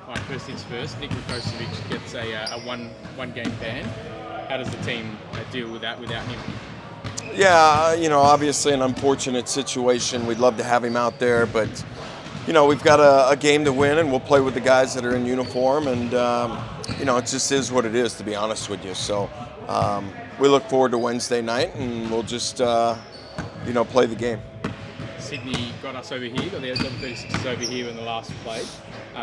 All right, first things first, Nick Vukocevic gets a one-game ban. How does the team deal with that without him? Yeah, obviously an unfortunate situation. We'd love to have him out there, but we've got a game to win, and we'll play with the guys that are in uniform. And it just is what it is, to be honest with you. So we look forward to Wednesday night, and we'll just play the game. Sydney got us over here, got the 36ers over here in the last play.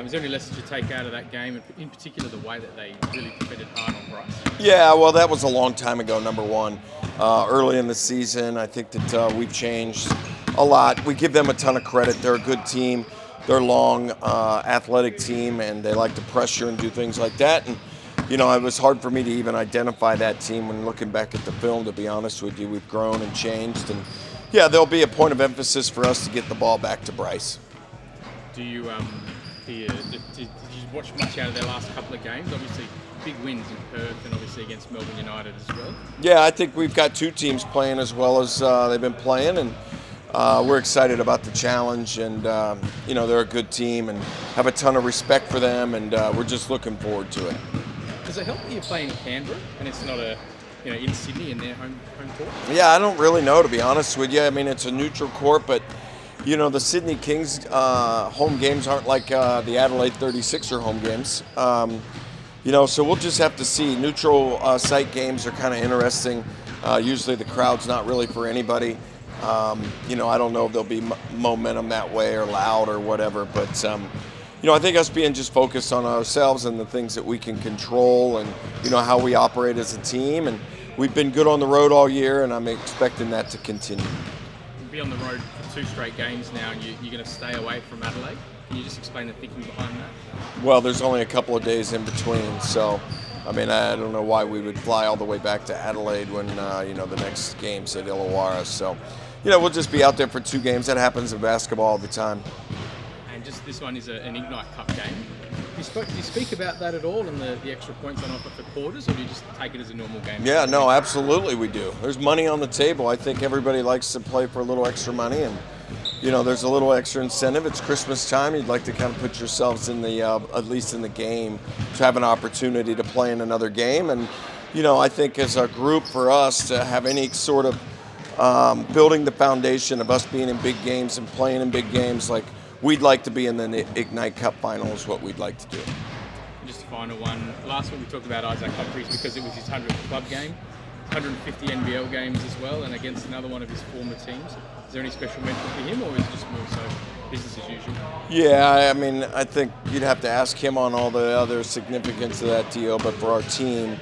Is there any lessons you take out of that game, and in particular the way that they really defended hard on Bryce? Yeah, well, that was a long time ago, number one. Early in the season, I think that we've changed a lot. We give them a ton of credit. They're a good team. They're a long, athletic team, and they like to pressure and do things like that. And, it was hard for me to even identify that team when looking back at the film, to be honest with you. We've grown and changed. And, yeah, there'll be a point of emphasis for us to get the ball back to Bryce. Did you watch much out of their last couple of games? Obviously, big wins in Perth and obviously against Melbourne United as well. Yeah, I think we've got two teams playing as well as they've been playing, and we're excited about the challenge. And they're a good team, and have a ton of respect for them, and we're just looking forward to it. Does it help that you play in Canberra and it's not in Sydney in their home court? Yeah, I don't really know, to be honest with you. I mean, it's a neutral court, but the Sydney Kings home games aren't like the Adelaide 36er home games. So we'll just have to see. Neutral site games are kind of interesting. Usually the crowd's not really for anybody. I don't know if there'll be momentum that way or loud or whatever, but I think us being just focused on ourselves and the things that we can control, and how we operate as a team, and we've been good on the road all year, and I'm expecting that to continue. You'll be on the road for 2 straight games now, and you're going to stay away from Adelaide. Can you just explain the thinking behind that? Well, there's only a couple of days in between, so I don't know why we would fly all the way back to Adelaide when the next game's at Illawarra. So we'll just be out there for 2 games. That happens in basketball all the time. And just this one is an Ignite Cup game. Do you speak about that at all, and the extra points on offer for quarters, or do you just take it as a normal game? Yeah, no, absolutely we do. There's money on the table. I think everybody likes to play for a little extra money, and there's a little extra incentive. It's Christmas time. You'd like to kind of put yourselves in the, at least in the game, to have an opportunity to play in another game. And, I think as a group, for us to have any sort of building the foundation of us being in big games and playing in big games, like we'd like to be in the Ignite Cup final is what we'd like to do. And just a final one. Last week we talked about Isaac Humphries because it was his 100th club game. 150 NBL games as well, and against another one of his former teams. Is there any special mention for him, or is it just more so business as usual? Yeah, I think you'd have to ask him on all the other significance of that deal, but for our team,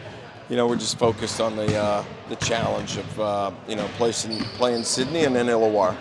we're just focused on the challenge of playing Sydney and then Illawarra.